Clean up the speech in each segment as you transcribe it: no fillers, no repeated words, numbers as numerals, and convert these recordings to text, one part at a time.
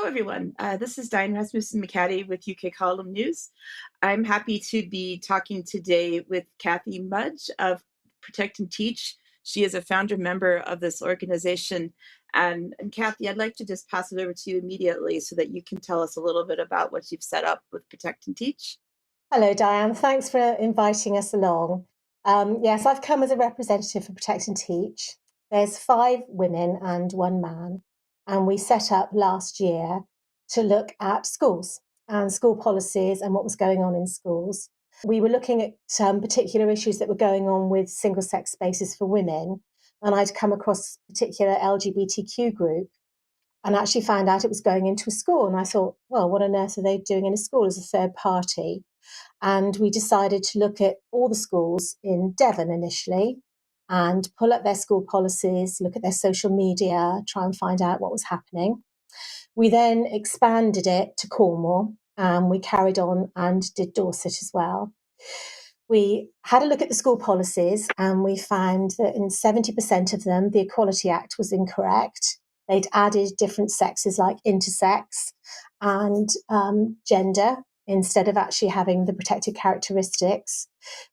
everyone. This is Diane Rasmussen McCaddy with UK Column News. I'm happy to be talking today with Cathy Mudge of Protect and Teach. She is a founder member of this organization. And Cathy, I'd like to just pass it over to you immediately so that you can tell us a little bit about what you've set up with Protect and Teach. Hello, Diane. Thanks for inviting us along. Yes, I've come as a representative for Protect and Teach. There's 5 women and 1 man, and we set up last year to look at schools and school policies and what was going on in schools. We were looking at particular issues that were going on with single-sex spaces for women, and I'd come across a particular LGBTQ group and actually found out it was going into a school. And I thought, well, what on earth are they doing in a school as a third party? And we decided to look at all the schools in Devon initially and pull up their school policies, look at their social media, try and find out what was happening. We then expanded it to Cornwall, and we carried on and did Dorset as well. We had a look at the school policies, and we found that in 70% of them, the Equality Act was incorrect. They'd added different sexes like intersex and gender instead of actually having the protected characteristics.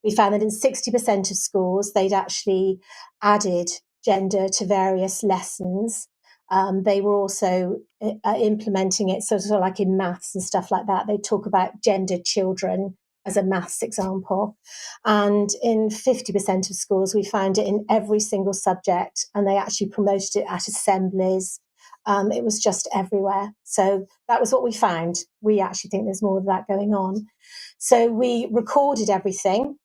We found that in 60% of schools, they'd actually added gender to various lessons. They were also implementing it sort of like in maths and stuff like that. They talk about gendered children as a maths example. And in 50% of schools, we found it in every single subject, and they actually promoted it at assemblies. It was just everywhere. So that was what we found. We actually think there's more of that going on. So we recorded everything,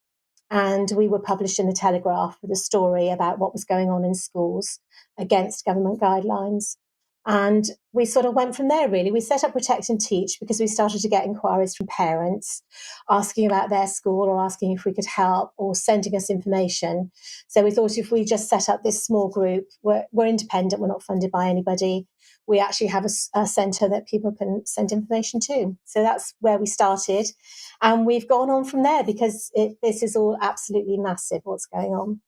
and we were published in the Telegraph with a story about what was going on in schools against government guidelines. And we sort of went from there, really. We set up Protect and Teach because we started to get inquiries from parents asking about their school or asking if we could help or sending us information. So we thought if we just set up this small group, we're independent, we're not funded by anybody. We actually have a centre that people can send information to. So that's where we started. And we've gone on from there because this is all absolutely massive, what's going on.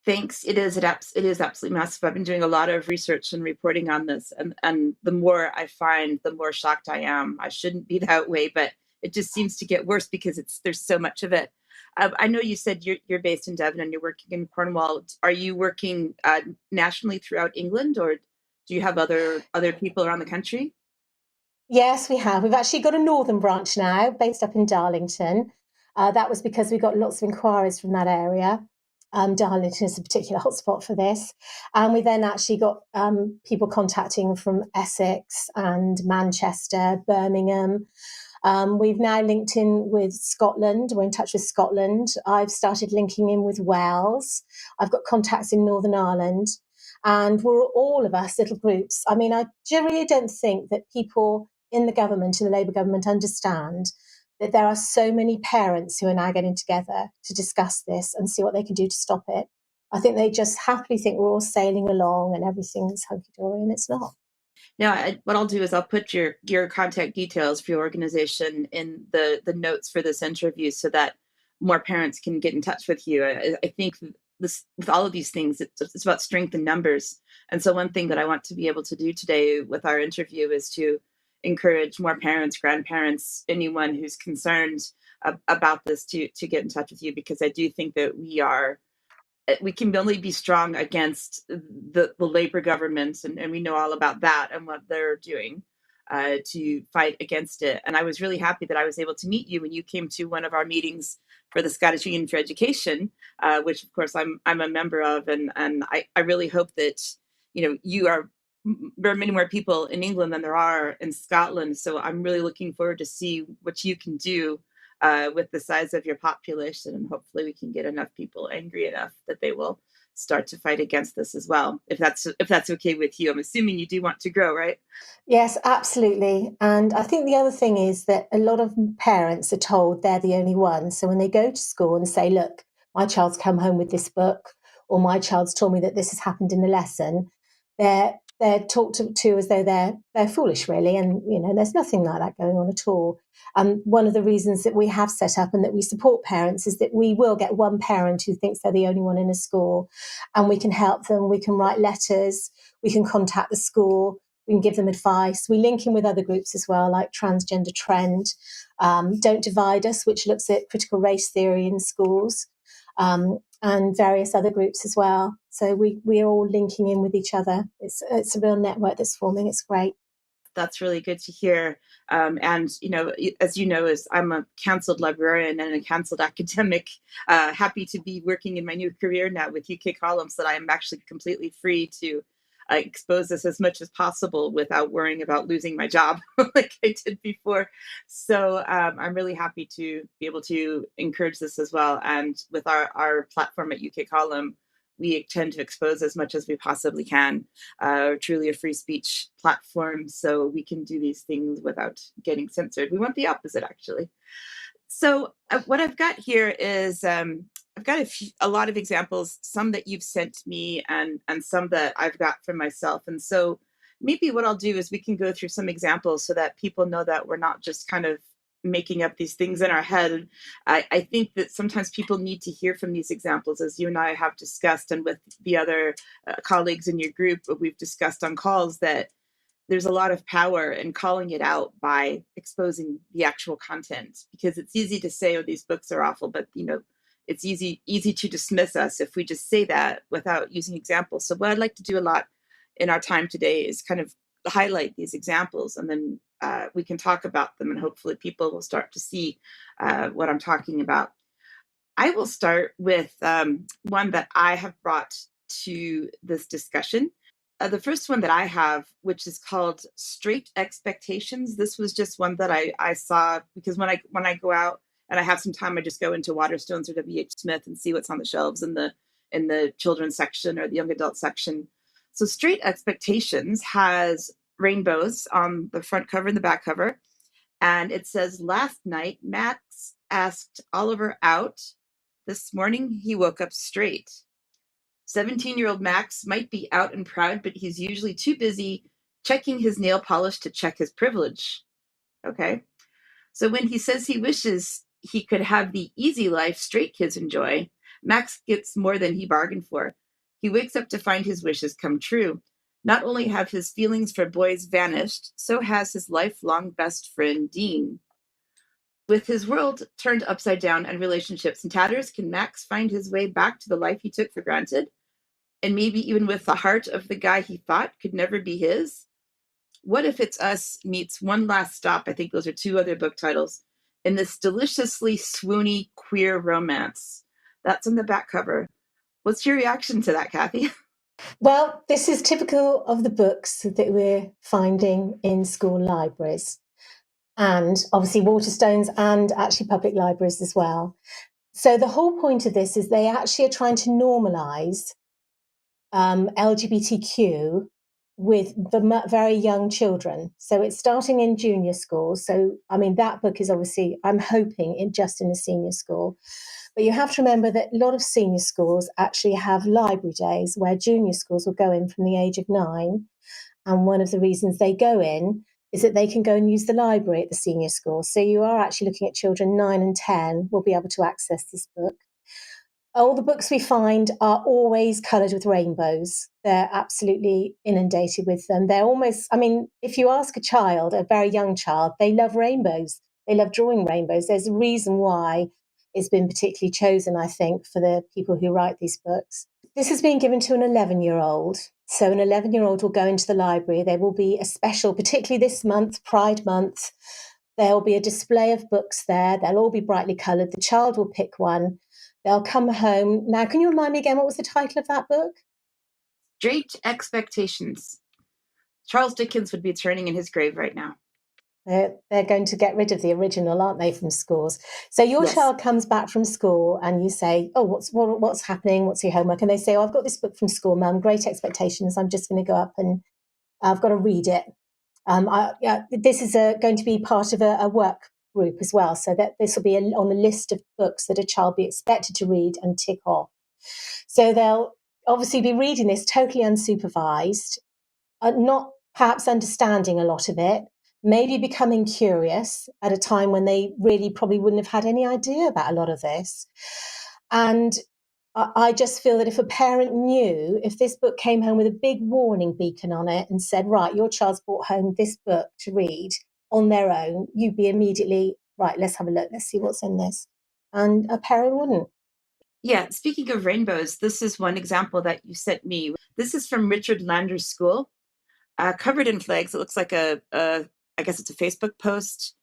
Thanks. It is absolutely massive. I've been doing a lot of research and reporting on this, and the more I find, the more shocked I am. I shouldn't be that way, but it just seems to get worse because there's so much of it. I know you said you're based in Devon and you're working in Cornwall. Are you working nationally throughout England, or do you have other people around the country? Yes, we have. We've actually got a northern branch now based up in Darlington. That was because we got lots of inquiries from that area. Darlington is a particular hotspot for this. And we then actually got people contacting from Essex and Manchester, Birmingham. We've now linked in with Scotland. We're in touch with Scotland. I've started linking in with Wales. I've got contacts in Northern Ireland. And we're all of us little groups. I mean, I really don't think that people in the government, in the Labour government, understand that there are so many parents who are now getting together to discuss this and see what they can do to stop it. I think they just happily think we're all sailing along and everything's hunky-dory, and it's not. Now, what I'll do is I'll put your contact details for your organization in the notes for this interview so that more parents can get in touch with you. I think this, with all of these things, it's about strength in numbers. And so one thing that I want to be able to do today with our interview is to encourage more parents, grandparents, anyone who's concerned about this to get in touch with you, because I do think that we can only be strong against the Labour government, and we know all about that and what they're doing to fight against it. And I was really happy that I was able to meet you when you came to one of our meetings for the Scottish Union for Education, which of course I'm a member of, and I really hope that there are many more people in England than there are in Scotland. So I'm really looking forward to see what you can do with the size of your population, and hopefully we can get enough people angry enough that they will start to fight against this as well. If that's okay with you, I'm assuming you do want to grow, right? Yes, absolutely. And I think the other thing is that a lot of parents are told they're the only ones. So when they go to school and say, look, my child's come home with this book, or my child's told me that this has happened in the lesson, they're talked to as though they're foolish, really, and there's nothing like that going on at all. One of the reasons that we have set up and that we support parents is that we will get one parent who thinks they're the only one in a school, and we can help them. We can write letters, we can contact the school, We can give them advice. We link in with other groups as well, like Transgender Trend, Don't Divide Us, which looks at critical race theory in schools, and various other groups as well. So we are all linking in with each other. It's a real network that's forming. It's great. That's really good to hear. And as you know, as I'm a counseled librarian and a counseled academic, happy to be working in my new career now with UK Columns, that I am actually completely free to expose this as much as possible without worrying about losing my job like I did before. So I'm really happy to be able to encourage this as well. And with our platform at UK Column, we tend to expose as much as we possibly can. Truly a free speech platform, so we can do these things without getting censored. We want the opposite, actually. So what I've got here is I've got a lot of examples, some that you've sent me and some that I've got from myself. And so maybe what I'll do is we can go through some examples so that people know that we're not just kind of making up these things in our head. I think that sometimes people need to hear from these examples, as you and I have discussed, and with the other colleagues in your group, we've discussed on calls, that there's a lot of power in calling it out by exposing the actual content, because it's easy to say, oh, these books are awful, but it's easy to dismiss us if we just say that without using examples. So what I'd like to do a lot in our time today is kind of highlight these examples, and then we can talk about them, and hopefully people will start to see what I'm talking about. I will start with one that I have brought to this discussion. The first one that I have, which is called Straight Expectations. This was just one that I saw because when I go out and I have some time, I just go into Waterstones or WH Smith and see what's on the shelves in the children's section or the young adult section. So Straight Expectations has rainbows on the front cover and the back cover. And it says, last night, Max asked Oliver out. This morning, he woke up straight. 17-year-old Max might be out and proud, but he's usually too busy checking his nail polish to check his privilege. Okay. So when he says he wishes he could have the easy life straight kids enjoy, Max gets more than he bargained for. He wakes up to find his wishes come true. Not only have his feelings for boys vanished, so has his lifelong best friend, Dean. With his world turned upside down and relationships in tatters, can Max find his way back to the life he took for granted? And maybe even with the heart of the guy he thought could never be his? What If It's Us meets One Last Stop, I think those are two other book titles, in this deliciously swoony queer romance. That's on the back cover. What's your reaction to that, Cathy? Well, this is typical of the books that we're finding in school libraries, and obviously Waterstones and actually public libraries as well. So the whole point of this is they actually are trying to normalise LGBTQ with the very young children. So it's starting in junior school. So, I mean, that book is obviously, I'm hoping, just in a senior school. But you have to remember that a lot of senior schools actually have library days where junior schools will go in from the age of 9. And one of the reasons they go in is that they can go and use the library at the senior school. So you are actually looking at children 9 and 10 will be able to access this book. All the books we find are always coloured with rainbows. They're absolutely inundated with them. They're almost, I mean, if you ask a child, a very young child, they love rainbows. They love drawing rainbows. There's a reason why it's been particularly chosen, I think, for the people who write these books. This has been given to an 11-year-old. So an 11-year-old will go into the library. There will be a special, particularly this month, Pride Month. There will be a display of books there. They'll all be brightly coloured. The child will pick one. They'll come home. Now, can you remind me again, what was the title of that book? Straight Expectations. Charles Dickens would be turning in his grave right now. They're going to get rid of the original, aren't they, from schools? So your Yes. child comes back from school and you say, oh, what's happening? What's your homework? And they say, oh, I've got this book from school, Mum, Great Expectations. I'm just going to go up and I've got to read it. This is going to be part of a work group as well. So that this will be on a list of books that a child be expected to read and tick off. So they'll obviously be reading this totally unsupervised, not perhaps understanding a lot of it, maybe becoming curious at a time when they really probably wouldn't have had any idea about a lot of this. And I just feel that if a parent knew, if this book came home with a big warning beacon on it and said, right, your child's brought home this book to read on their own, you'd be immediately, right, let's have a look, let's see what's in this. And a parent wouldn't. Yeah, speaking of rainbows, this is one example that you sent me. This is from Richard Lander's school, covered in flags. It looks like I guess it's a Facebook post.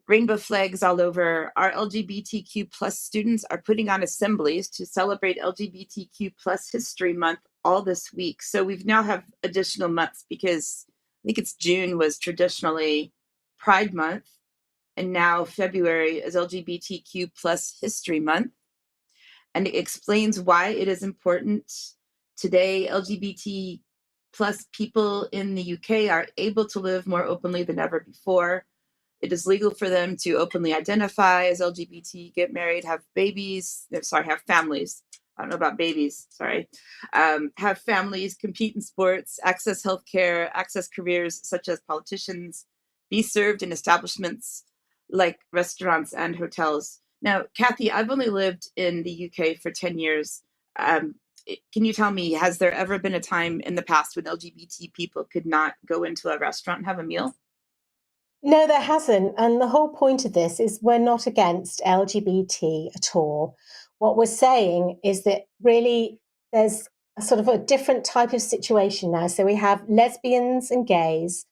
Rainbow flags all over. Our LGBTQ plus students are putting on assemblies to celebrate LGBTQ plus History Month all this week. So we've now have additional months because I think it's June was traditionally Pride Month, and now February is LGBTQ plus History Month. And it explains why it is important. Today, LGBT plus people in the UK are able to live more openly than ever before. It is legal for them to openly identify as LGBT, get married, have babies. Sorry, have families. I don't know about babies. Sorry. Have families, compete in sports, access healthcare, access careers such as politicians, be served in establishments like restaurants and hotels. Now, Cathy, I've only lived in the UK for 10 years. Um, can you tell me, has there ever been a time in the past when LGBT people could not go into a restaurant and have a meal? No, there hasn't. And the whole point of this is we're not against LGBT at all. What we're saying is that really there's a sort of a different type of situation now. So we have lesbians and gays,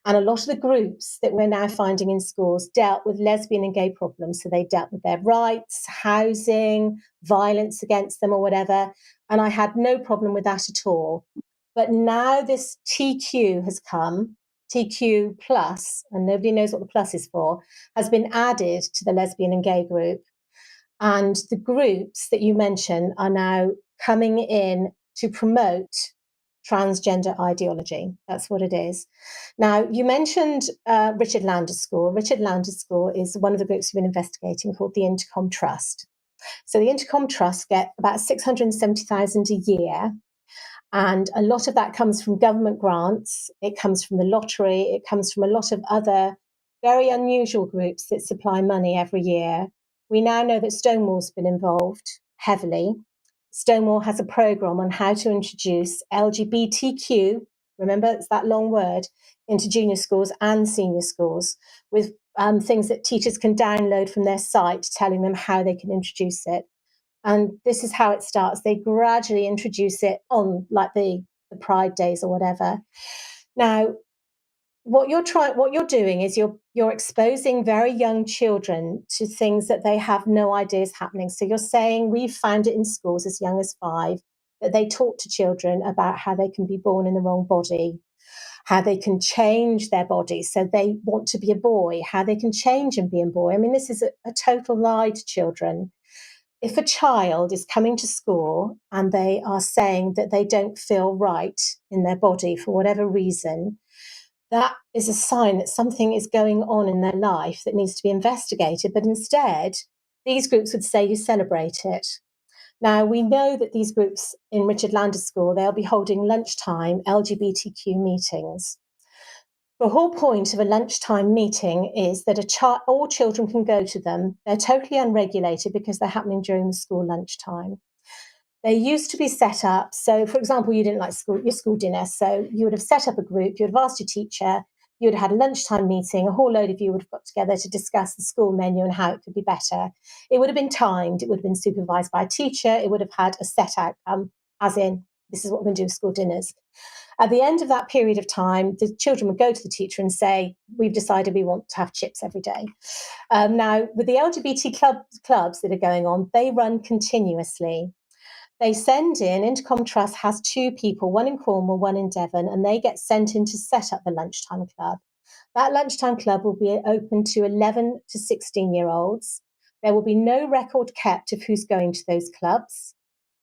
and a lot of the groups that we're now finding in schools dealt with lesbian and gay problems. So they dealt with their rights, housing, violence against them, or whatever. And I had no problem with that at all. But now this TQ has come, TQ plus, and nobody knows what the plus is for, has been added to the lesbian and gay group. And the groups that you mentioned are now coming in to promote transgender ideology. That's what it is. Now, you mentioned Richard Lander's School. Richard Lander's School is one of the groups we've been investigating called the Intercom Trust. So the Intercom Trust get about 670,000 a year, and a lot of that comes from government grants, it comes from the lottery, it comes from a lot of other very unusual groups that supply money every year. We now know that Stonewall's been involved heavily. Stonewall has a program on how to introduce LGBTQ, remember it's that long word, into junior schools and senior schools with things that teachers can download from their site telling them how they can introduce it. And this is how it starts. They gradually introduce it on like the Pride days or whatever. Now, what you're doing is you're exposing very young children to things that they have no idea is happening. So you're saying we've found it in schools as young as 5 that they talk to children about how they can be born in the wrong body, how they can change their body so they want to be a boy, how they can change and be a boy. I mean, this is a total lie to children. If a child is coming to school and they are saying that they don't feel right in their body for whatever reason, that is a sign that something is going on in their life that needs to be investigated. But instead, these groups would say you celebrate it. Now, we know that these groups in Richard Lander's School, they'll be holding lunchtime LGBTQ meetings. The whole point of a lunchtime meeting is that all children can go to them. They're totally unregulated because they're happening during the school lunchtime. They used to be set up. So, for example, you didn't like your school dinner. So you would have set up a group, you would have asked your teacher, you would have had a lunchtime meeting, a whole load of you would have got together to discuss the school menu and how it could be better. It would have been timed, it would have been supervised by a teacher, it would have had a set outcome, as in, this is what we're going to do with school dinners. At the end of that period of time, the children would go to the teacher and say, we've decided we want to have chips every day. Now, with the LGBT clubs that are going on, they run continuously. They send in, Intercom Trust has 2 people, one in Cornwall, one in Devon, and they get sent in to set up the lunchtime club. That lunchtime club will be open to 11 to 16-year-olds. There will be no record kept of who's going to those clubs,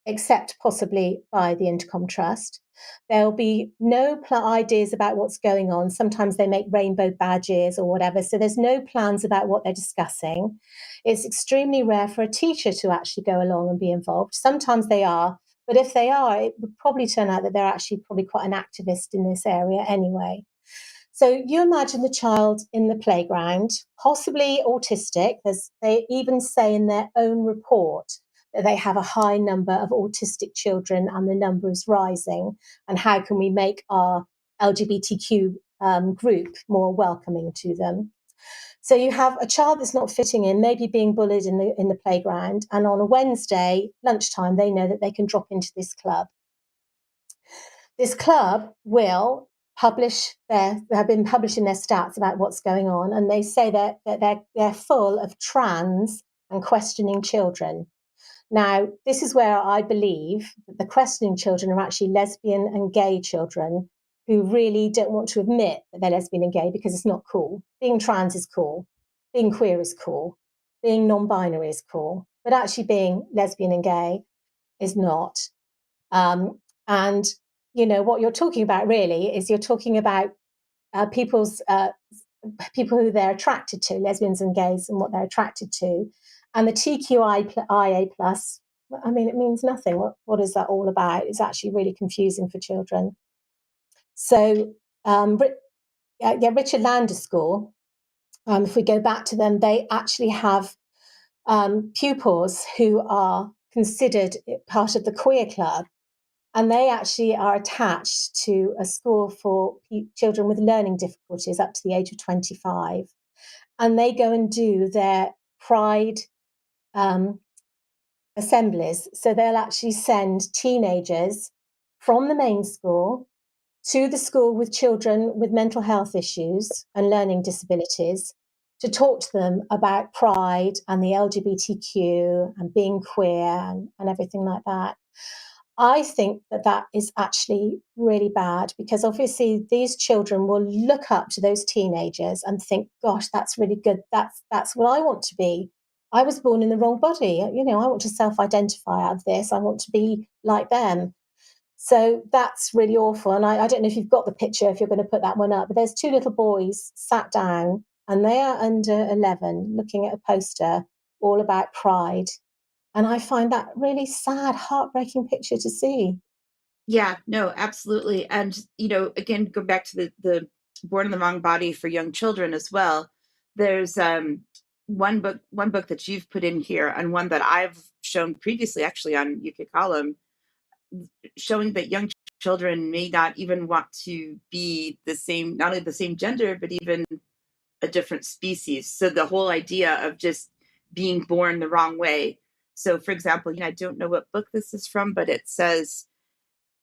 except possibly by the Intercom Trust. There'll be no ideas about what's going on. Sometimes they make rainbow badges or whatever. So there's no plans about what they're discussing. It's extremely rare for a teacher to actually go along and be involved. Sometimes they are, but if they are, it would probably turn out that they're actually probably quite an activist in this area anyway. So you imagine the child in the playground, possibly autistic. They even say in their own report that they have a high number of autistic children and the number is rising. And how can we make our LGBTQ group more welcoming to them? So you have a child that's not fitting in, maybe being bullied in the playground, and on a Wednesday lunchtime, they know that they can drop into this club. This club will have been publishing their stats about what's going on, and they say that they're full of trans and questioning children. Now, this is where I believe that the questioning children are actually lesbian and gay children who really don't want to admit that they're lesbian and gay because it's not cool. Being trans is cool. Being queer is cool. Being non-binary is cool. But actually being lesbian and gay is not. And, you know, what you're talking about really is you're talking about people who they're attracted to, lesbians and gays, and what they're attracted to. And the TQIA plus, I mean, it means nothing. What is that all about? It's actually really confusing for children. So, Richard Landers School, if we go back to them, they actually have pupils who are considered part of the queer club. And they actually are attached to a school for children with learning difficulties up to the age of 25. And they go and do their pride assemblies. So they'll actually send teenagers from the main school to the school with children with mental health issues and learning disabilities to talk to them about pride and the LGBTQ and being queer and everything like that. I think that is actually really bad because obviously these children will look up to those teenagers and think, gosh, that's really good. That's what I want to be. I was born in the wrong body. You know, I want to self-identify out of this. I want to be like them. So that's really awful. And I don't know if you've got the picture, if you're going to put that one up, but there's two little boys sat down and they are under 11 looking at a poster all about pride. And I find that really sad, heartbreaking picture to see. Yeah, no, absolutely. And, you know, again, go back to the Born in the Wrong Body for young children as well. There's one book that you've put in here, and one that I've shown previously actually on You Could Column, showing that young children may not even want to be the same, not only the same gender, but even a different species. So the whole idea of just being born the wrong way. So, for example, you know, I don't know what book this is from, but it says,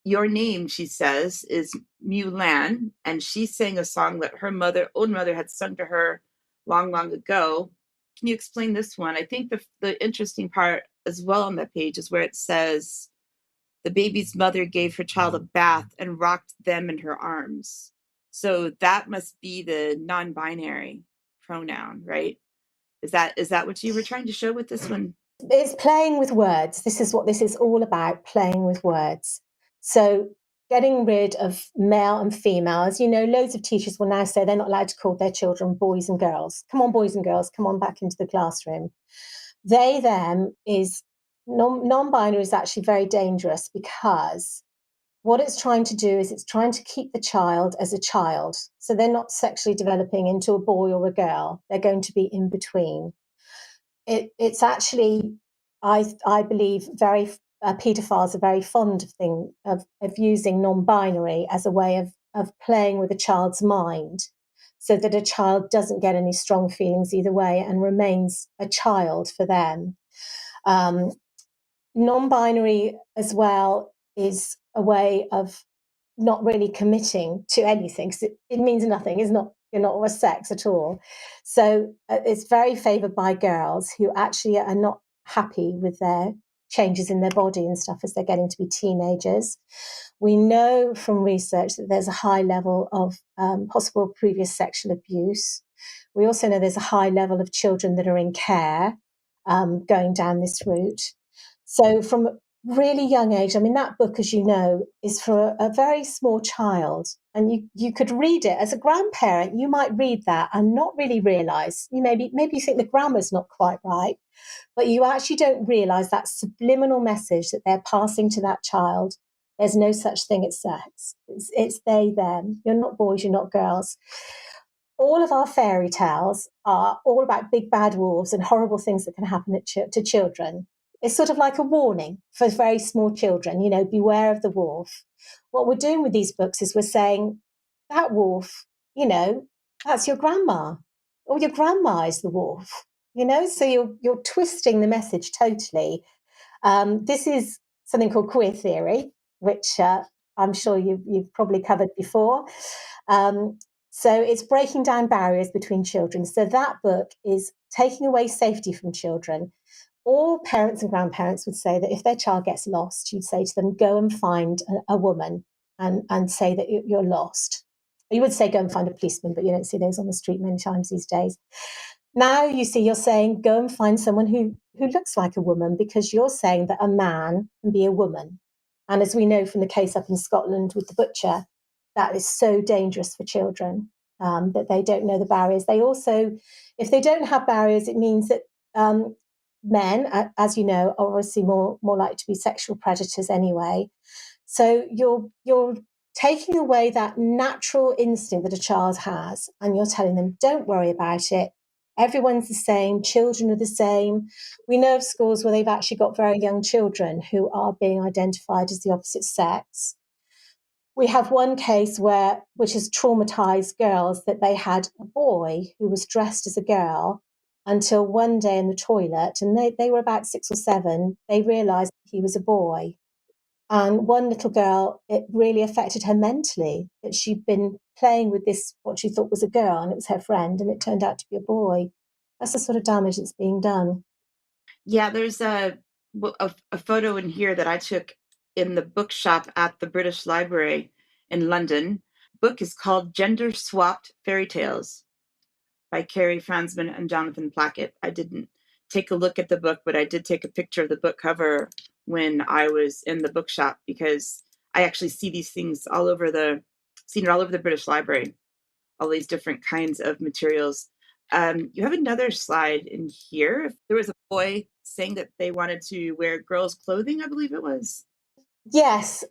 your name, she says, is Mulan, and she sang a song that her own mother had sung to her long, long ago. Can you explain this one? I think the interesting part as well on that page is where it says, the baby's mother gave her child a bath and rocked them in her arms. So that must be the non-binary pronoun, right? Is that what you were trying to show with this one? It's playing with words. This is what this is all about, playing with words. So getting rid of male and female. As you know, loads of teachers will now say they're not allowed to call their children boys and girls. Come on, boys and girls, come on back into the classroom. They, them is non-binary is actually very dangerous because what it's trying to do is it's trying to keep the child as a child. So they're not sexually developing into a boy or a girl. They're going to be in between. It's actually, I believe, very paedophiles are very fond of using non-binary as a way of playing with a child's mind, so that a child doesn't get any strong feelings either way and remains a child for them. Non-binary as well is a way of not really committing to anything because it means nothing. You're not a sex at all. So it's very favoured by girls who actually are not happy with their changes in their body and stuff as they're getting to be teenagers. We know from research that there's a high level of possible previous sexual abuse. We also know there's a high level of children that are in care going down this route. So from a really young age, I mean, that book, as you know, is for a very small child. And you could read it as a grandparent. You might read that and not really realise. Maybe you think the grammar's not quite right, but you actually don't realise that subliminal message that they're passing to that child. There's no such thing as sex. It's they, them. You're not boys, you're not girls. All of our fairy tales are all about big bad wolves and horrible things that can happen to children. It's sort of like a warning for very small children, beware of the wolf. What we're doing with these books is we're saying that wolf, that's your grandma, or your grandma is the wolf, so you're twisting the message totally. This is something called queer theory, which I'm sure you've probably covered before. Um, so it's breaking down barriers between children. So that book is taking away safety from children. All parents and grandparents would say that if their child gets lost, you'd say to them, go and find a woman and say that you're lost. You would say go and find a policeman, but you don't see those on the street many times these days. Now you're saying go and find someone who looks like a woman, because you're saying that a man can be a woman. And as we know from the case up in Scotland with the butcher, that is so dangerous for children, that they don't know the barriers. They also, if they don't have barriers, it means that men, as you know, are obviously more likely to be sexual predators anyway. So you're taking away that natural instinct that a child has, and you're telling them, don't worry about it. Everyone's the same. Children are the same. We know of schools where they've actually got very young children who are being identified as the opposite sex. We have one case which has traumatized girls, that they had a boy who was dressed as a girl until one day in the toilet, and they were about 6 or 7, they realized he was a boy. And one little girl, it really affected her mentally, that she'd been playing with this, what she thought was a girl, and it was her friend, and it turned out to be a boy. That's the sort of damage that's being done. Yeah, there's a photo in here that I took in the bookshop at the British Library in London. Book is called Gender Swapped Fairy Tales by Carrie Franzman and Jonathan Plackett. I didn't take a look at the book, but I did take a picture of the book cover when I was in the bookshop, because I actually see these things seen it all over the British Library, all these different kinds of materials. You have another slide in here. There was a boy saying that they wanted to wear girls' clothing, I believe it was. Yes,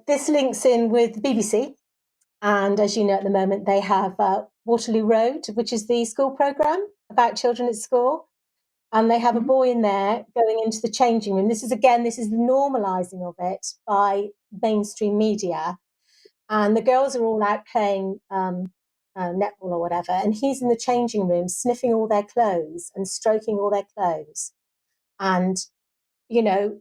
this links in with the BBC. And as you know, at the moment, they have Waterloo Road, which is the school programme about children at school. And they have a Mhm. boy in there going into the changing room. This is the normalising of it by mainstream media. And the girls are all out playing netball or whatever. And he's in the changing room sniffing all their clothes and stroking all their clothes. And, you know,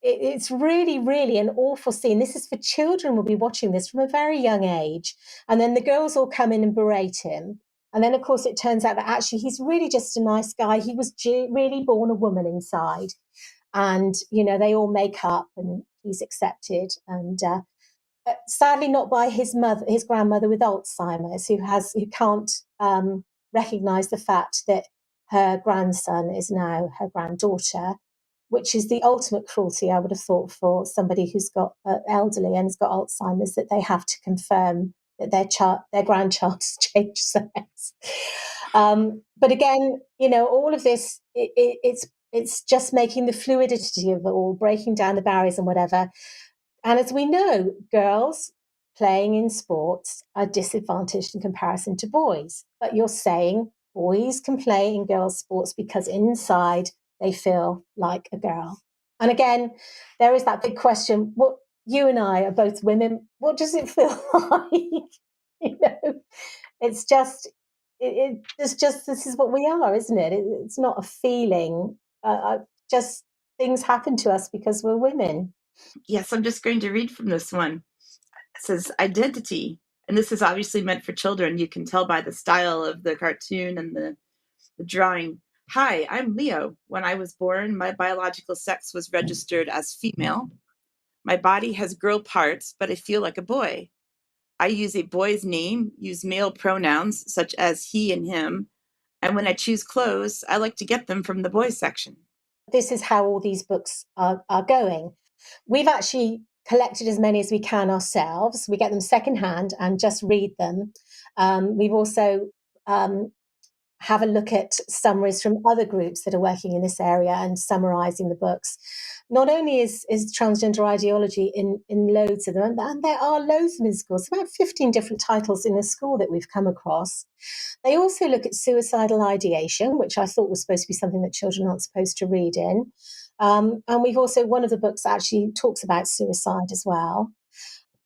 it's really, really an awful scene. This is for children, will be watching this from a very young age. And then the girls all come in and berate him. And then, of course, it turns out that actually he's really just a nice guy. He was really born a woman inside. And, they all make up and he's accepted. And sadly, not by his grandmother with Alzheimer's, who can't recognise the fact that her grandson is now her granddaughter, which is the ultimate cruelty, I would have thought, for somebody who's got elderly and has got Alzheimer's, that they have to confirm that their grandchild has changed sex. But again, all of this, it's just making the fluidity of it all, breaking down the barriers and whatever. And as we know, girls playing in sports are disadvantaged in comparison to boys. But you're saying boys can play in girls' sports because inside they feel like a girl. And again, there is that big question. What you and I are both women. What does it feel like? you know, it's just it's just this is what we are, isn't it? It's not a feeling. Just things happen to us because we're women. Yes, I'm just going to read from this one. It says identity. And this is obviously meant for children. You can tell by the style of the cartoon and the drawing. Hi, I'm Leo. When I was born, my biological sex was registered as female. My body has girl parts, but I feel like a boy. I use a boy's name, use male pronouns such as he and him. And when I choose clothes, I like to get them from the boys section. This is how all these books are going. We've actually collected as many as we can ourselves. We get them secondhand and just read them. We've also have a look at summaries from other groups that are working in this area and summarising the books. Not only is transgender ideology in loads of them, and there are loads of them in schools, about 15 different titles in a school that we've come across. They also look at suicidal ideation, which I thought was supposed to be something that children aren't supposed to read in. And we've also, one of the books actually talks about suicide as well.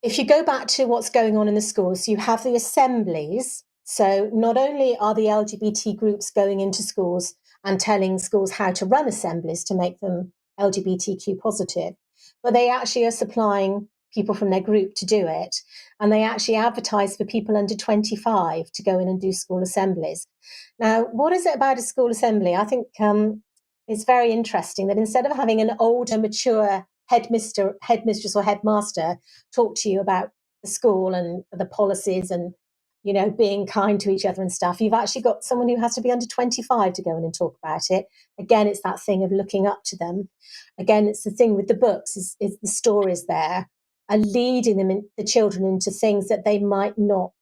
If you go back to what's going on in the schools, you have the assemblies. So not only are the LGBT groups going into schools and telling schools how to run assemblies to make them LGBTQ positive, but they actually are supplying people from their group to do it. And they actually advertise for people under 25 to go in and do school assemblies. Now, what is it about a school assembly? I think it's very interesting that instead of having an older, mature headmistress or headmaster talk to you about the school and the policies and, you know, being kind to each other and stuff, you've actually got someone who has to be under 25 to go in and talk about it. Again, it's that thing of looking up to them. Again, it's the thing with the books is the stories there are leading the children into things that they might not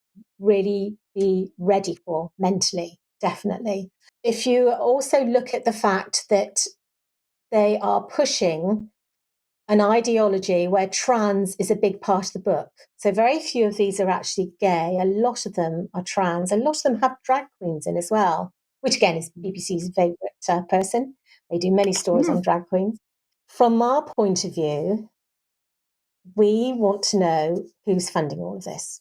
really be ready for mentally, definitely. If you also look at the fact that they are pushing an ideology where trans is a big part of the book. So very few of these are actually gay. A lot of them are trans. A lot of them have drag queens in as well, which again is BBC's favourite person. They do many stories on drag queens. From our point of view, we want to know who's funding all of this.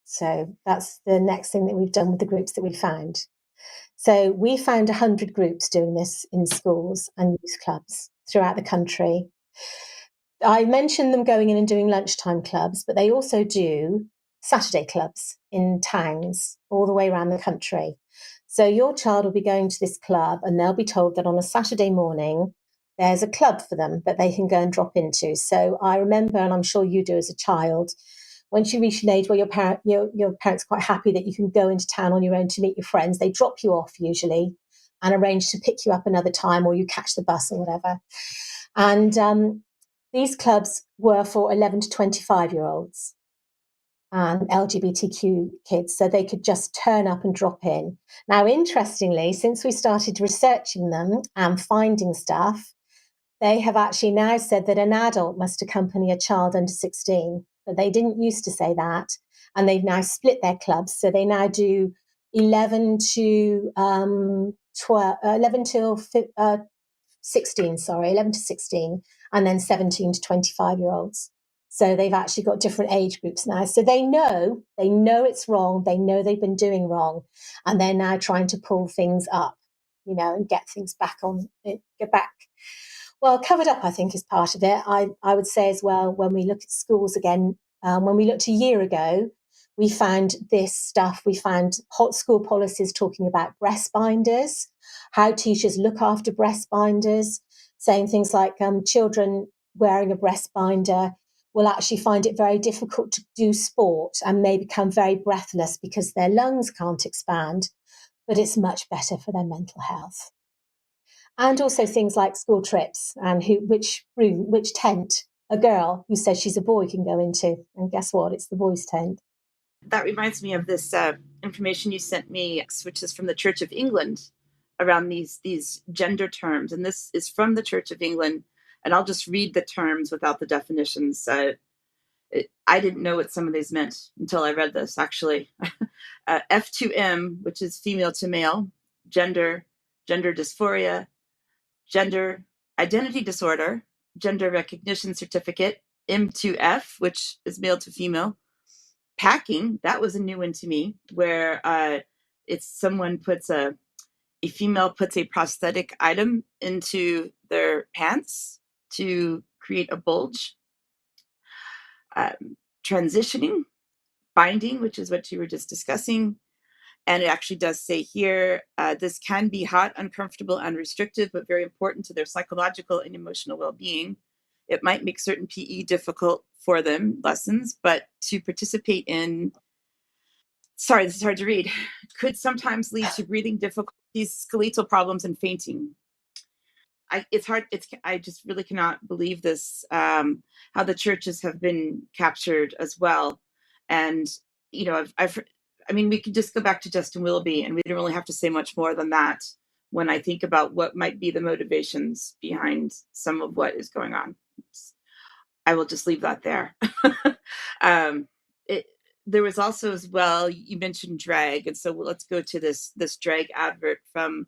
So that's the next thing that we've done with the groups that we found. So we found 100 groups doing this in schools and youth clubs throughout the country. I mentioned them going in and doing lunchtime clubs, but they also do Saturday clubs in towns all the way around the country. So your child will be going to this club and they'll be told that on a Saturday morning, there's a club for them that they can go and drop into. So I remember, and I'm sure you do as a child, once you reach an age where your parents are quite happy that you can go into town on your own to meet your friends, they drop you off usually and arrange to pick you up another time, or you catch the bus or whatever. And these clubs were for 11 to 25-year-olds and LGBTQ kids, so they could just turn up and drop in. Now, interestingly, since we started researching them and finding stuff, they have actually now said that an adult must accompany a child under 16, but they didn't used to say that. And they've now split their clubs. So they now do 11 to 11 till 16, 11 to 16, and then 17 to 25-year-olds. So they've actually got different age groups now. So they know it's wrong. They know they've been doing wrong. And they're now trying to pull things up, you know, and get things back on, get back. Well, covered up, I think, is part of it. I would say as well, when we look at schools again, when we looked a year ago, we found this stuff. We found hot school policies talking about breast binders, how teachers look after breast binders, saying things like children wearing a breast binder will actually find it very difficult to do sport and may become very breathless because their lungs can't expand, but it's much better for their mental health. And also things like school trips and which tent a girl who says she's a boy can go into. And guess what? It's the boys' tent. That reminds me of this information you sent me, which is from the Church of England around these gender terms. And this is from the Church of England. And I'll just read the terms without the definitions. I didn't know what some of these meant until I read this, actually. F2M, which is female to male, gender dysphoria, gender identity disorder, gender recognition certificate, M2F, which is male to female. Packing, that was a new one to me, where it's someone a female puts a prosthetic item into their pants to create a bulge. Transitioning, binding, which is what you were just discussing. And it actually does say here, this can be hot, uncomfortable, and restrictive, but very important to their psychological and emotional well-being. It might make certain PE difficult for them, lessons, but to participate in, sorry, this is hard to read, could sometimes lead to breathing difficulties, skeletal problems, and fainting. It's hard. I just really cannot believe this, how the churches have been captured as well. And, you know, I mean, we could just go back to Justin Willoughby and we don't really have to say much more than that when I think about what might be the motivations behind some of what is going on. I will just leave that there. um, there was also as well, you mentioned drag. And so let's go to this drag advert from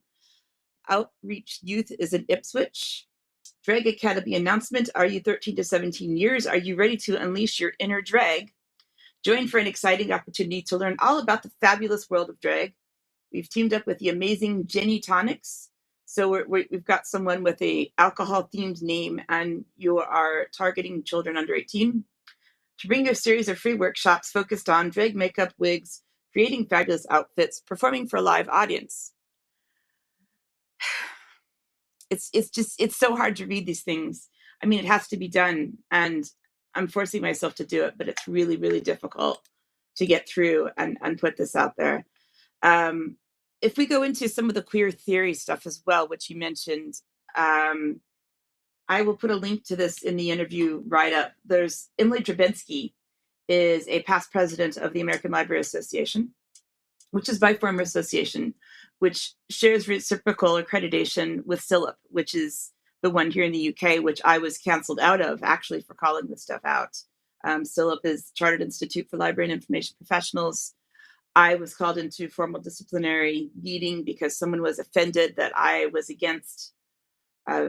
Outreach Youth is in Ipswich. Drag Academy announcement. Are you 13 to 17 years? Are you ready to unleash your inner drag? Join for an exciting opportunity to learn all about the fabulous world of drag. We've teamed up with the amazing Jenny Tonics. So we've got someone with a alcohol themed name, and you are targeting children under 18 to bring you a series of free workshops focused on drag makeup, wigs, creating fabulous outfits, performing for a live audience. It's so hard to read these things. I mean, it has to be done, and I'm forcing myself to do it, but it's really, really difficult to get through and put this out there. If we go into some of the queer theory stuff as well, which you mentioned, I will put a link to this in the interview write-up. There's Emily Drabinski is a past president of the American Library Association, which is by former association, which shares reciprocal accreditation with SILIP, which is the one here in the UK, which I was canceled out of actually for calling this stuff out. SILIP is Chartered Institute for Library and Information Professionals. I was called into formal disciplinary meeting because someone was offended that I was against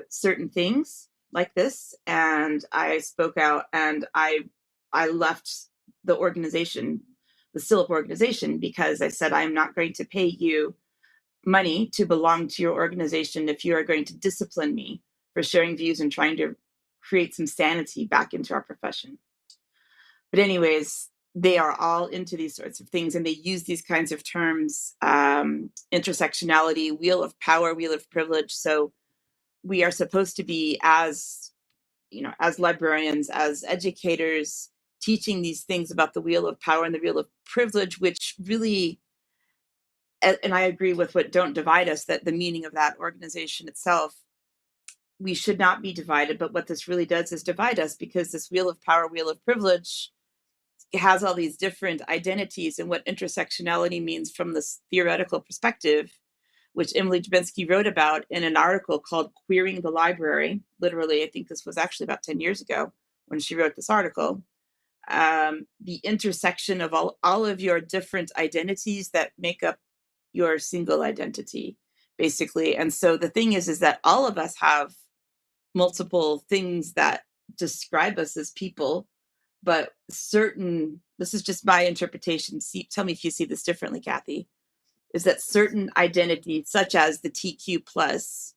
certain things like this, and I spoke out, and I left the organization, the SILIP organization, because I said, I'm not going to pay you money to belong to your organization if you are going to discipline me for sharing views and trying to create some sanity back into our profession. But anyways, they are all into these sorts of things, and they use these kinds of terms, intersectionality, wheel of power, wheel of privilege. So we are supposed to be, as as librarians, as educators, teaching these things about the wheel of power and the wheel of privilege, which really, and I agree with what Don't Divide Us, that the meaning of that organization itself, we should not be divided. But what this really does is divide us, because this wheel of power, wheel of privilege, has all these different identities. And what intersectionality means from this theoretical perspective, which Emily Drabinski wrote about in an article called Queering the Library. Literally, I think this was actually about 10 years ago when she wrote this article. The intersection of all of your different identities that make up your single identity, basically. And so the thing is that all of us have multiple things that describe us as people, but this is just my interpretation. Tell me if you see this differently, Cathy, is that certain identities, such as the TQ plus,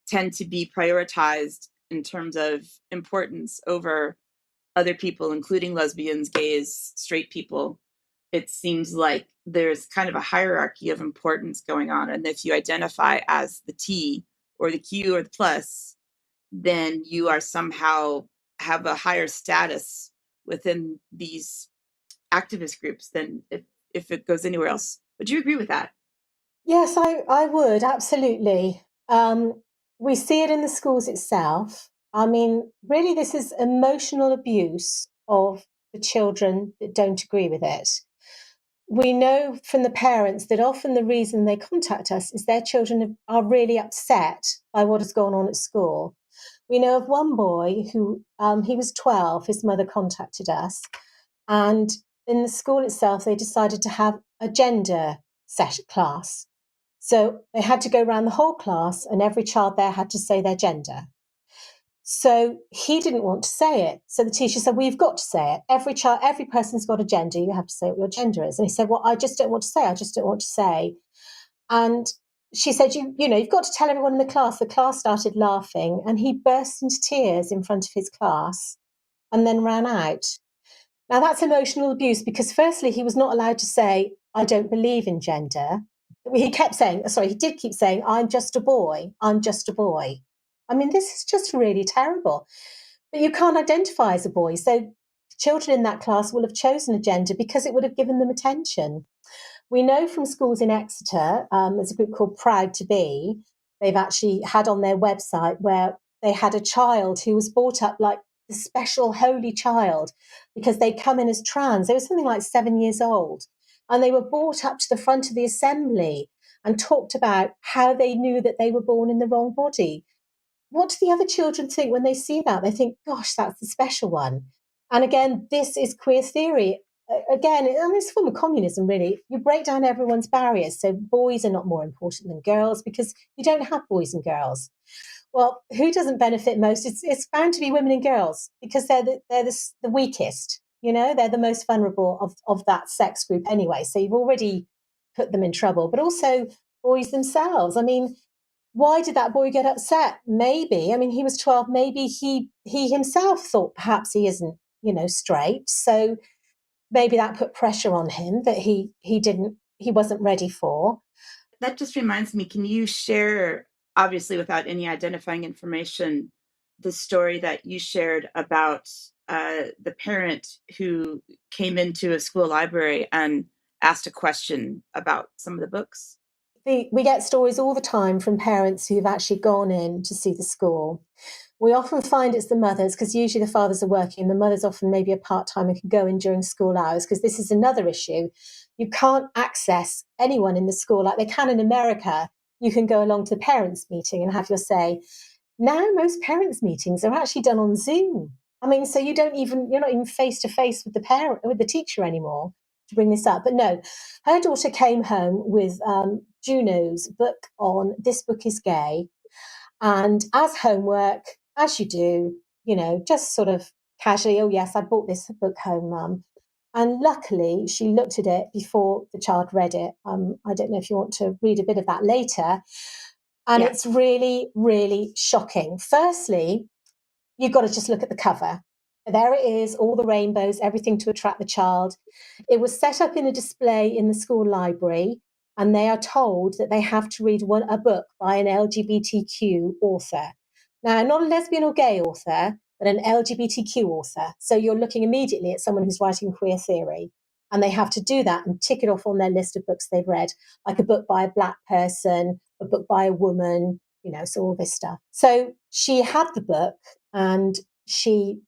tend to be prioritized in terms of importance over other people, including lesbians, gays, straight people. It seems like there's kind of a hierarchy of importance going on. And if you identify as the T or the Q or the plus, then you are somehow have a higher status within these activist groups than if it goes anywhere else. Would you agree with that? Yes, I would, absolutely. We see it in the schools itself. I mean, really, this is emotional abuse of the children that don't agree with it. We know from the parents that often the reason they contact us is their children are really upset by what has gone on at school. We know of one boy who, he was 12, his mother contacted us, and in the school itself, they decided to have a gender class. So they had to go around the whole class, and every child there had to say their gender. So he didn't want to say it. So the teacher said, well, you've got to say it. Every person's got a gender. You have to say what your gender is. And he said, well, I just don't want to say. I just don't want to say. And she said, you've got to tell everyone in the class. The class started laughing, and he burst into tears in front of his class and then ran out. Now, that's emotional abuse, because firstly, he was not allowed to say, I don't believe in gender. He did keep saying, I'm just a boy. I'm just a boy. I mean, this is just really terrible. But you can't identify as a boy. So children in that class will have chosen a gender because it would have given them attention. We know from schools in Exeter, there's a group called Proud to Be. They've actually had on their website where they had a child who was brought up like the special holy child because they'd come in as trans. They were something like 7 years old. And they were brought up to the front of the assembly and talked about how they knew that they were born in the wrong body. What do the other children think when they see that? They think, gosh, that's the special one. And again, this is queer theory. Again, it's a form of communism, really. You break down everyone's barriers. So boys are not more important than girls because you don't have boys and girls. Well, who doesn't benefit most? It's bound to be women and girls because they're the weakest. You know, they're the most vulnerable of that sex group anyway. So you've already put them in trouble. But also boys themselves. I mean, why did that boy get upset? Maybe, I mean, he was 12. Maybe he himself thought perhaps he isn't, straight. So maybe that put pressure on him that he wasn't ready for. That just reminds me, can you share, obviously without any identifying information, the story that you shared about the parent who came into a school library and asked a question about some of the books? We get stories all the time from parents who've actually gone in to see the school. We often find it's the mothers because usually the fathers are working. The mother's often maybe a part-time and can go in during school hours because this is another issue. You can't access anyone in the school like they can in America. You can go along to the parents' meeting and have your say. Now most parents' meetings are actually done on Zoom. I mean, so you're not even face to face with the parent, with the teacher anymore to bring this up. But no, her daughter came home with Juno's book on This Book is Gay. And as homework, as you do, just sort of casually, oh, yes, I brought this book home, Mum. And luckily, she looked at it before the child read it. I don't know if you want to read a bit of that later. And Yeah. it's really, really shocking. Firstly, you've got to just look at the cover. There it is, all the rainbows, everything to attract the child. It was set up in a display in the school library, and they are told that they have to read a book by an LGBTQ author. Now, not a lesbian or gay author, but an LGBTQ author. So you're looking immediately at someone who's writing queer theory. And they have to do that and tick it off on their list of books they've read, like a book by a Black person, a book by a woman, so all this stuff. So she had the book and she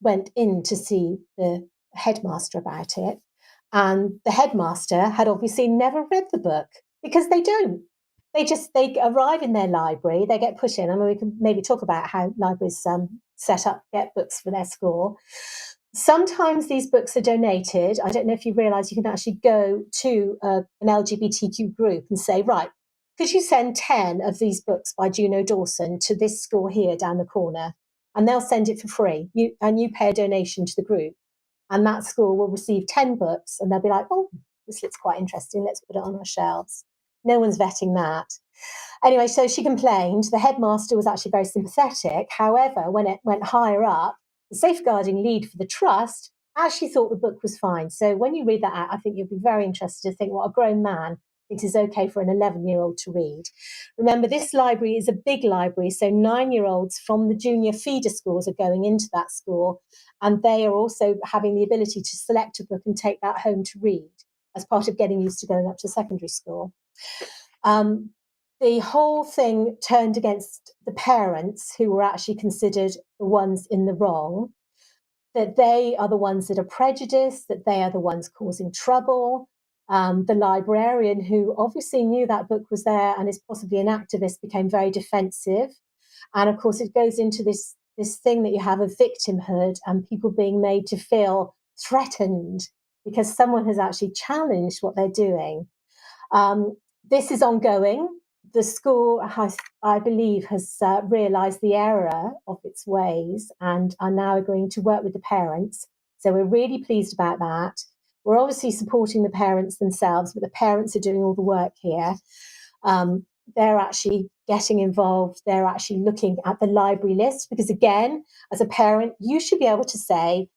went in to see the headmaster about it. And the headmaster had obviously never read the book because they don't. They arrive in their library, they get put in. I mean, we can maybe talk about how libraries set up, get books for their school. Sometimes these books are donated. I don't know if you realize you can actually go to an LGBTQ group and say, right, could you send 10 of these books by Juno Dawson to this school here down the corner? And they'll send it for free. You pay a donation to the group. And that school will receive 10 books and they'll be like, oh, this looks quite interesting. Let's put it on our shelves. No one's vetting that. Anyway, so she complained. The headmaster was actually very sympathetic. However, when it went higher up, the safeguarding lead for the trust actually thought the book was fine. So when you read that out, I think you'll be very interested to think what a grown man thinks is okay for an 11-year-old to read. Remember, this library is a big library, so 9-year-olds from the junior feeder schools are going into that school, and they are also having the ability to select a book and take that home to read as part of getting used to going up to secondary school. The whole thing turned against the parents who were actually considered the ones in the wrong, that they are the ones that are prejudiced, that they are the ones causing trouble. The librarian, who obviously knew that book was there and is possibly an activist, became very defensive. And of course, it goes into this thing that you have of victimhood and people being made to feel threatened because someone has actually challenged what they're doing. This is ongoing. The school has, I believe, has realised the error of its ways and are now agreeing to work with the parents. So we're really pleased about that. We're obviously supporting the parents themselves, but the parents are doing all the work here. They're actually getting involved. They're actually looking at the library list because, again, as a parent, you should be able to say,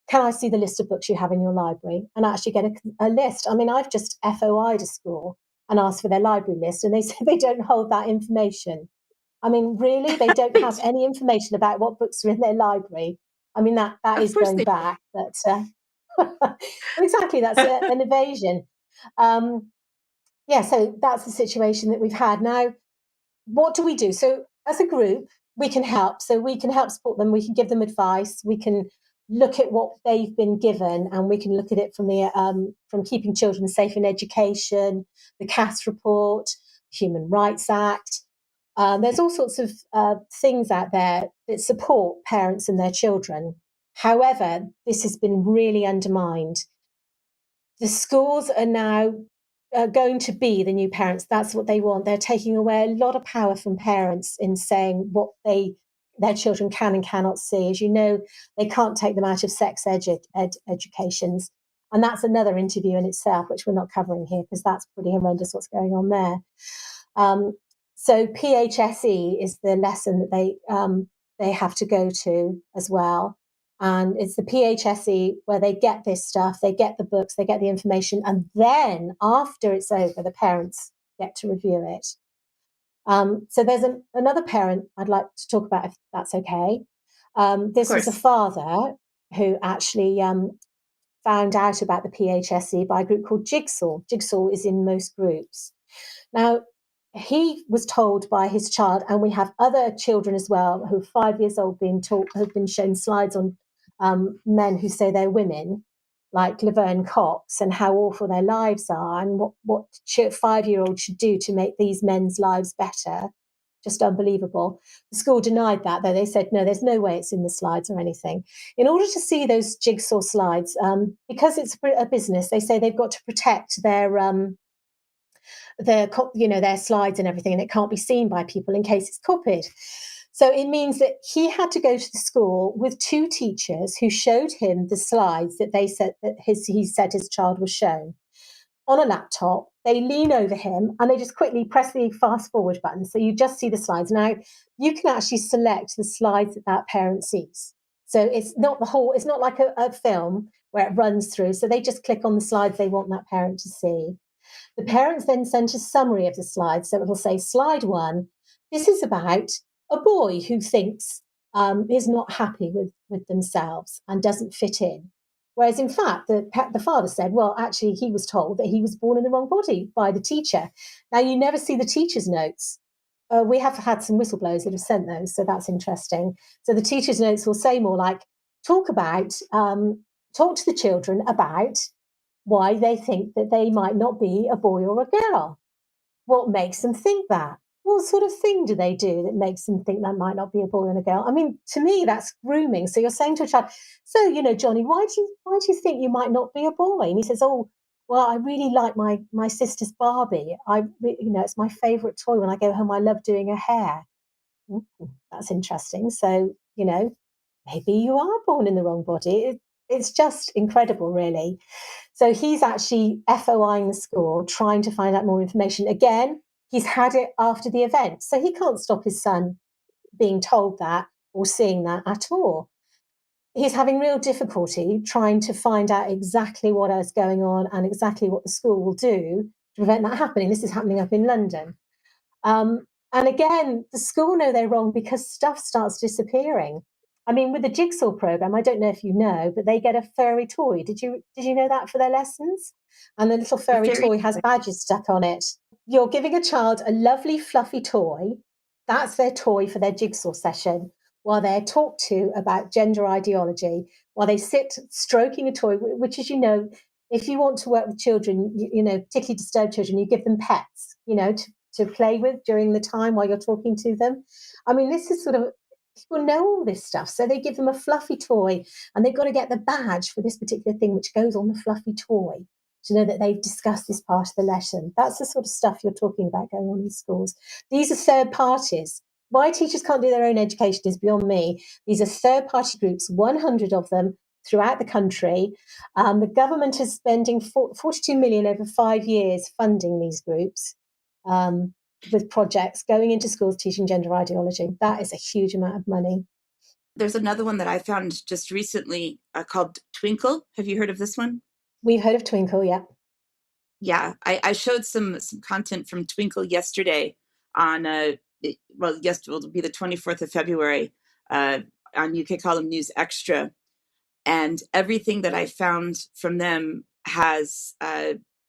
can I see the list of books you have in your library and actually get a list? I mean, I've just FOI'd a school and asked for their library list, and they say they don't hold that information. I mean, really, they don't have any information about what books are in their library. I mean, that Of is course going they back, but well, exactly, that's an evasion. Um, yeah, so that's the situation that we've had. Now, what do we do? So, as a group, we can help. So, we can help support them. We can give them advice. We can look at what they've been given, and we can look at it from keeping children safe in education, the CAS report, Human Rights Act. There's all sorts of things out there that support parents and their children. However, this has been really undermined. The schools are now going to be the new parents. That's what they want. They're taking away a lot of power from parents in saying what their children can and cannot see. As you know, they can't take them out of sex educations. And that's another interview in itself, which we're not covering here because that's pretty horrendous what's going on there. So PHSE is the lesson that they have to go to as well. And it's the PHSE where they get this stuff, they get the books, they get the information, and then after it's over, the parents get to review it. So there's another parent I'd like to talk about, if that's okay. This was a father who actually found out about the PHSE by a group called Jigsaw. Jigsaw is in most groups. Now, he was told by his child, and we have other children as well who are 5 years old being taught, have been shown slides on men who say they're women, like Laverne Cox, and how awful their lives are, and what 5-year-olds should do to make these men's lives better. Just unbelievable. The school denied that, though. They said, no, there's no way it's in the slides or anything. In order to see those Jigsaw slides, because it's a business, they say they've got to protect their slides and everything, and it can't be seen by people in case it's copied. So it means that he had to go to the school with 2 teachers who showed him the slides that he said his child was shown on a laptop. They lean over him and they just quickly press the fast forward button. So you just see the slides. Now you can actually select the slides that parent sees. So it's not it's not like a film where it runs through. So they just click on the slides they want that parent to see. The parents then sent a summary of the slides. So it will say, slide 1, this is about a boy who thinks is not happy with themselves and doesn't fit in. Whereas, in fact, the father said, well, actually, he was told that he was born in the wrong body by the teacher. Now, you never see the teacher's notes. We have had some whistleblowers that have sent those, so that's interesting. So the teacher's notes will say more like, talk to the children about why they think that they might not be a boy or a girl. What makes them think that? What sort of thing do they do that makes them think that might not be a boy and a girl? I mean, to me, that's grooming. So you're saying to a child, so, Johnny, why do you think you might not be a boy? And he says, oh, well, I really like my sister's Barbie. It's my favorite toy. When I go home, I love doing her hair. That's interesting. So, maybe you are born in the wrong body. It's just incredible, really. So he's actually FOIing the school, trying to find out more information. Again, he's had it after the event, so he can't stop his son being told that or seeing that at all. He's having real difficulty trying to find out exactly what is going on and exactly what the school will do to prevent that happening. This is happening up in London. And again, the school know they're wrong because stuff starts disappearing. I mean, with the Jigsaw program, I don't know if you know, but they get a furry toy. Did you know that for their lessons? And the little furry toy has badges stuck on it. You're giving a child a lovely fluffy toy. That's their toy for their Jigsaw session, while they're talked to about gender ideology, while they sit stroking a toy, which, as you know, if you want to work with children, particularly disturbed children, you give them pets, to play with during the time while you're talking to them. I mean, this is sort of, people know all this stuff. So they give them a fluffy toy and they've got to get the badge for this particular thing, which goes on the fluffy toy to know that they've discussed this part of the lesson. That's the sort of stuff you're talking about going on in schools. These are third parties. Why teachers can't do their own education is beyond me. These are third party groups, 100 of them throughout the country. The government is spending 42 million over 5 years funding these groups. With projects going into schools teaching gender ideology. That is a huge amount of money. There's another one that I found just recently called Twinkle. Have you heard of this one? We've heard of Twinkle, yeah. Yeah, I showed some content from Twinkle yesterday on, yesterday will be the 24th of February on UK Column News Extra. And everything that I found from them has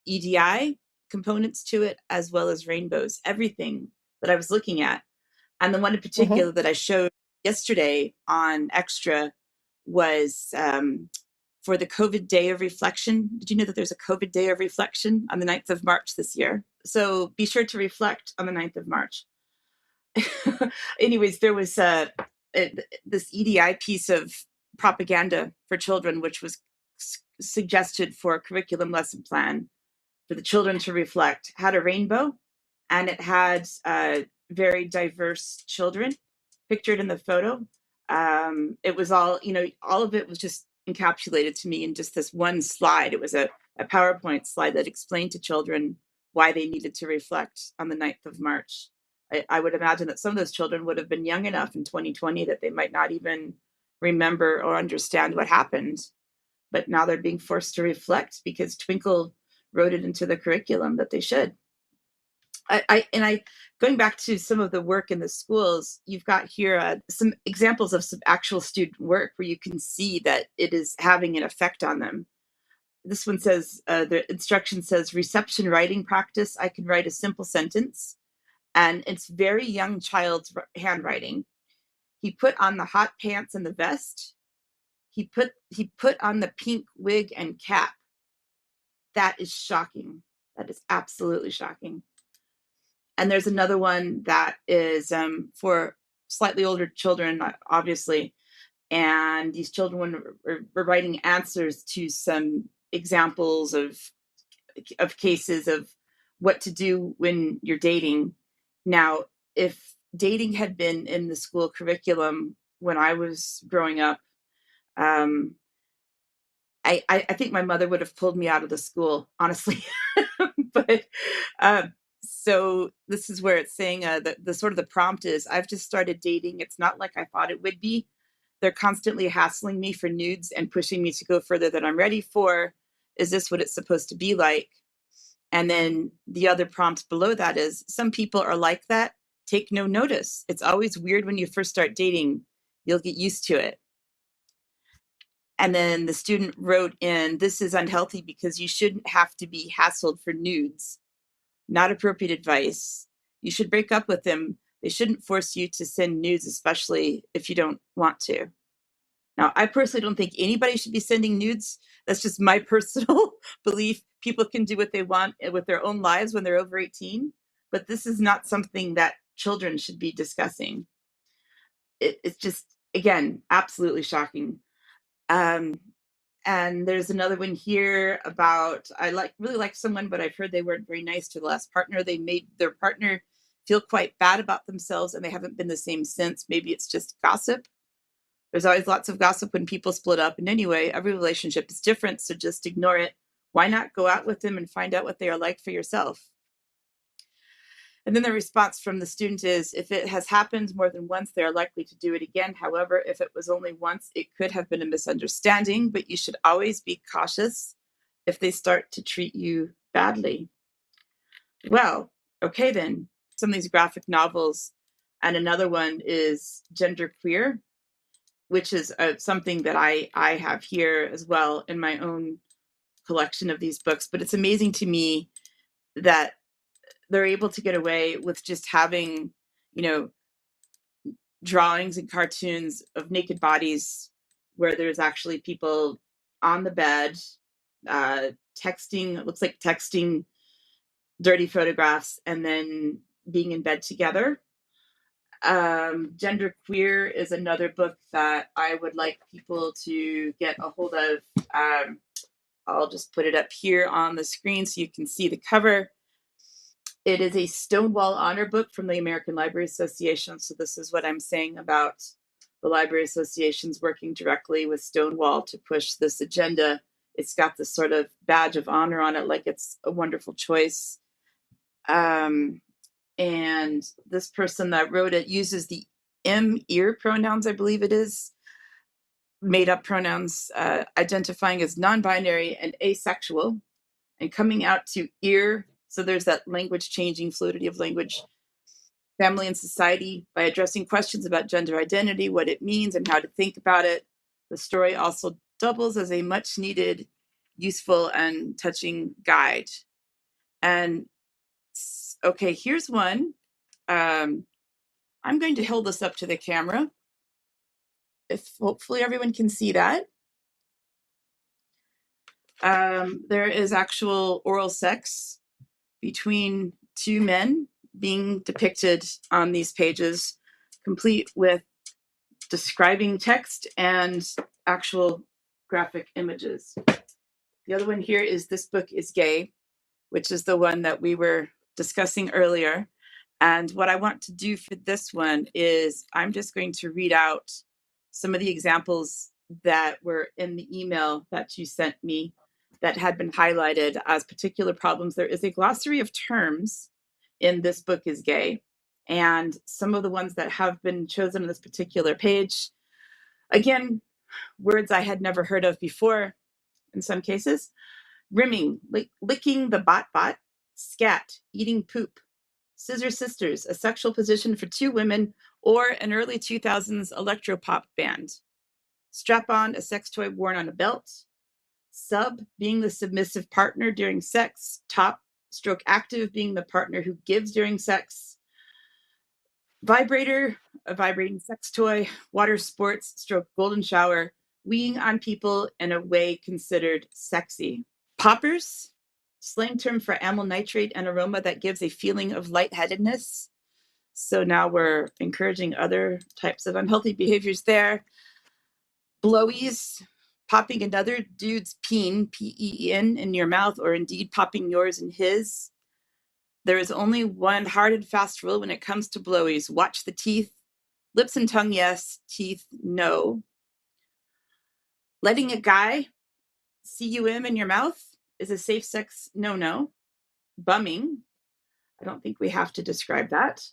EDI components to it, as well as rainbows, everything that I was looking at. And the one in particular that I showed yesterday on Extra was for the COVID Day of Reflection. Did you know that there's a COVID Day of Reflection on the 9th of March this year? So be sure to reflect on the 9th of March. Anyways, there was this EDI piece of propaganda for children, which was suggested for a curriculum lesson plan for the children to reflect, had a rainbow, and it had very diverse children pictured in the photo. It was all, all of it was just encapsulated to me in just this one slide. It was a PowerPoint slide that explained to children why they needed to reflect on the 9th of March. I would imagine that some of those children would have been young enough in 2020 that they might not even remember or understand what happened. But now they're being forced to reflect because Twinkle wrote it into the curriculum that they should. Going back to some of the work in the schools, you've got here some examples of some actual student work where you can see that it is having an effect on them. This one says, the instruction says, reception writing practice. I can write a simple sentence, and it's very young child's handwriting. He put on the hot pants and the vest. He put on the pink wig and cap. That is shocking. That is absolutely shocking. And there's another one that is for slightly older children, obviously. And these children were writing answers to some examples of cases of what to do when you're dating. Now, if dating had been in the school curriculum when I was growing up, I think my mother would have pulled me out of the school, honestly. But so this is where it's saying the sort of the prompt is, I've just started dating. It's not like I thought it would be. They're constantly hassling me for nudes and pushing me to go further than I'm ready for. Is this what it's supposed to be like? And then the other prompt below that is, some people are like that. Take no notice. It's always weird when you first start dating. You'll get used to it. And then the student wrote in, this is unhealthy because you shouldn't have to be hassled for nudes. Not appropriate advice. You should break up with them. They shouldn't force you to send nudes, especially if you don't want to. Now, I personally don't think anybody should be sending nudes. That's just my personal belief. People can do what they want with their own lives when they're over 18, but this is not something that children should be discussing. It's just, again, absolutely shocking. And there's another one here about, really like someone, but I've heard they weren't very nice to the last partner. They made their partner feel quite bad about themselves, and they haven't been the same since. Maybe it's just gossip. There's always lots of gossip when people split up. And anyway, every relationship is different, so just ignore it. Why not go out with them and find out what they are like for yourself? And then the response from the student is, if it has happened more than once, they are likely to do it again. However, if it was only once, it could have been a misunderstanding, but you should always be cautious if they start to treat you badly. Well, okay then. Some of these graphic novels, and another one is genderqueer, which is something that I have here as well in my own collection of these books. But it's amazing to me that they're able to get away with just having, drawings and cartoons of naked bodies where there's actually people on the bed, texting, it looks like texting dirty photographs, and then being in bed together. Genderqueer is another book that I would like people to get a hold of. I'll just put it up here on the screen so you can see the cover. It is a Stonewall Honor book from the American Library Association. So this is what I'm saying about the Library Association's working directly with Stonewall to push this agenda. It's got this sort of badge of honor on it, like it's a wonderful choice. And this person that wrote it uses the ear pronouns, I believe it is, made up pronouns, identifying as non-binary and asexual, and coming out to ear. So there's that language changing, fluidity of language, family and society, by addressing questions about gender identity, what it means, and how to think about it. The story also doubles as a much needed, useful, and touching guide. And okay, here's one. I'm going to hold this up to the camera. If hopefully everyone can see that. There is actual oral sex between two men being depicted on these pages, complete with describing text and actual graphic images. The other one here is This Book is Gay, which is the one that we were discussing earlier. And what I want to do for this one is I'm just going to read out some of the examples that were in the email that you sent me that had been highlighted as particular problems. There is a glossary of terms in This Book is Gay. And some of the ones that have been chosen on this particular page, again, words I had never heard of before in some cases. Rimming, licking the bot, scat, eating poop, scissor sisters, a sexual position for two women, or an early 2000s electropop band. Strap on, a sex toy worn on a belt. Sub, being the submissive partner during sex. Top, stroke active, being the partner who gives during sex. Vibrator, a vibrating sex toy. Water sports, stroke golden shower. Weeing on people in a way considered sexy. Poppers, slang term for amyl nitrate and aroma that gives a feeling of lightheadedness. So now we're encouraging other types of unhealthy behaviors there. Blowies, popping another dude's peen, P-E-N, in your mouth, or indeed popping yours in his. There is only one hard and fast rule when it comes to blowies. Watch the teeth. Lips and tongue, yes. Teeth, no. Letting a guy cum in your mouth is a safe sex no-no. Bumming, I don't think we have to describe that.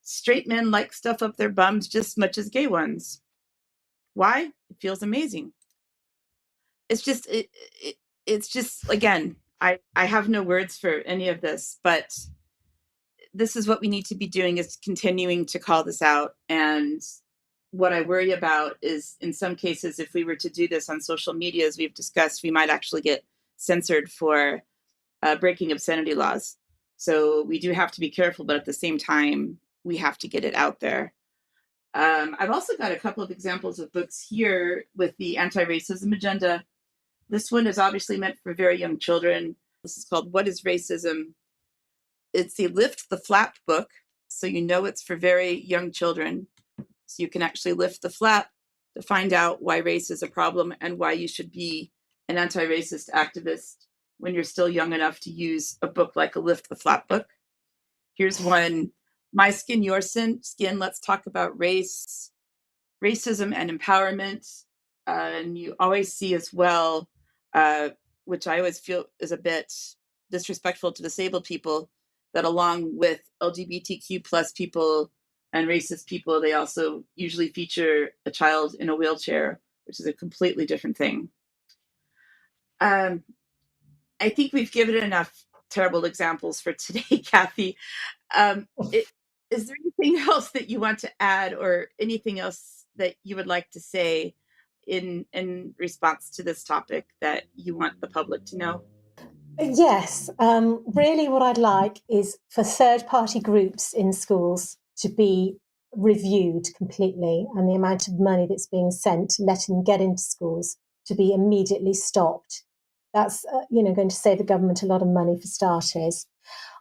Straight men like stuff up their bums just as much as gay ones. Why? It feels amazing. It's just again, I have no words for any of this, but this is what we need to be doing, is continuing to call this out. And what I worry about is, in some cases, if we were to do this on social media, as we've discussed, we might actually get censored for breaking obscenity laws. So we do have to be careful, but at the same time, we have to get it out there. I've also got a couple of examples of books here with the anti-racism agenda. This one is obviously meant for very young children. This is called What is Racism? It's the Lift the Flap book. So you know it's for very young children. So you can actually lift the flap to find out why race is a problem and why you should be an anti-racist activist when you're still young enough to use a book like a Lift the Flap book. Here's one, My Skin, Your Skin. Let's talk about race, racism, and empowerment. And you always see as well, which I always feel is a bit disrespectful to disabled people, that along with LGBTQ plus people and racist people, they also usually feature a child in a wheelchair, which is a completely different thing. I think we've given enough terrible examples for today, Cathy. Is there anything else that you want to add, or anything else that you would like to say in response to this topic that you want the public to know? Yes, really what I'd like is for third-party groups in schools to be reviewed completely, and the amount of money that's being sent to let them get into schools to be immediately stopped. That's going to save the government a lot of money for starters.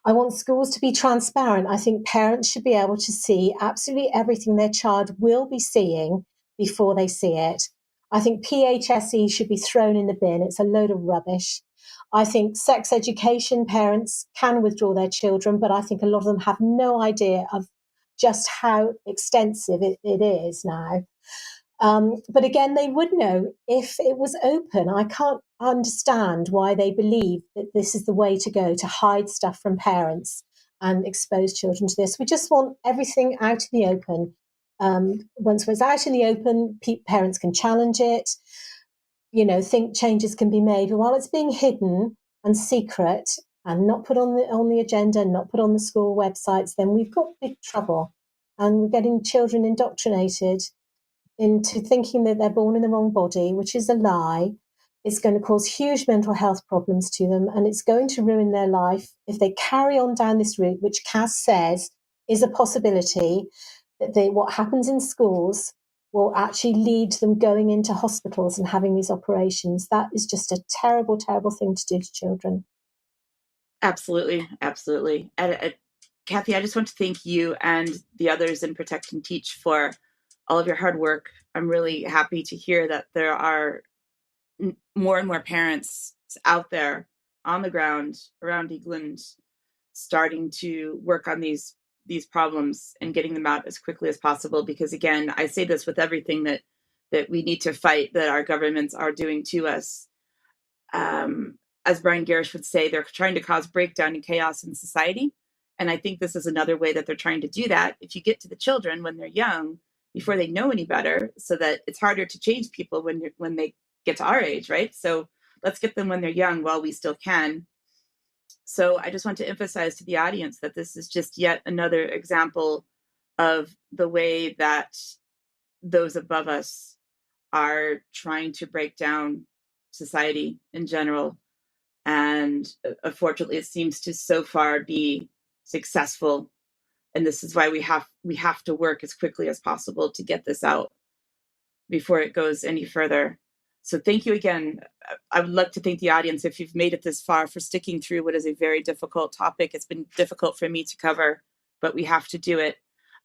I want schools to be transparent. I think parents should be able to see absolutely everything their child will be seeing before they see it. I think PHSE should be thrown in the bin. It's a load of rubbish. I think sex education, parents can withdraw their children, but I think a lot of them have no idea of just how extensive it is now. But again, they would know if it was open. I can't understand why they believe that this is the way to go, to hide stuff from parents and expose children to this. We just want everything out in the open. Once it's out in the open, parents can challenge it, think changes can be made. But while it's being hidden and secret and not put on the agenda, not put on the school websites, then we've got big trouble. And we're getting children indoctrinated into thinking that they're born in the wrong body, which is a lie. It's going to cause huge mental health problems to them, and it's going to ruin their life if they carry on down this route, which Cass says is a possibility, that what happens in schools will actually lead to them going into hospitals and having these operations. That is just a terrible, terrible thing to do to children. Absolutely, absolutely. Cathy, I just want to thank you and the others in Protect and Teach for all of your hard work. I'm really happy to hear that there are more and more parents out there on the ground around England starting to work on these problems and getting them out as quickly as possible. Because again, I say this with everything that we need to fight that our governments are doing to us. As Brian Garish would say, they're trying to cause breakdown and chaos in society. And I think this is another way that they're trying to do that. If you get to the children when they're young, before they know any better, so that it's harder to change people when they get to our age, right? So let's get them when they're young while we still can. So I just want to emphasize to the audience that this is just yet another example of the way that those above us are trying to break down society in general. And unfortunately, it seems to so far be successful. And this is why we have to work as quickly as possible to get this out before it goes any further. So thank you again. I would love to thank the audience if you've made it this far for sticking through what is a very difficult topic. It's been difficult for me to cover, but we have to do it.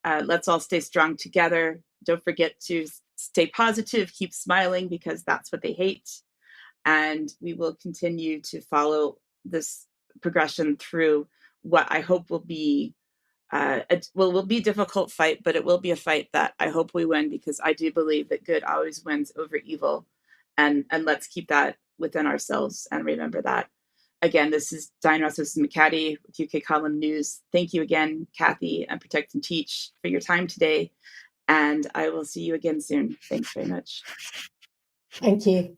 Let's all stay strong together. Don't forget to stay positive, keep smiling, because that's what they hate. And we will continue to follow this progression through what I hope will be will be a difficult fight, but it will be a fight that I hope we win, because I do believe that good always wins over evil. And let's keep that within ourselves and remember that. Again, this is Diane Rasmussen McCaddy with UK Column News. Thank you again, Cathy and Protect and Teach, for your time today. And I will see you again soon. Thanks very much. Thank you.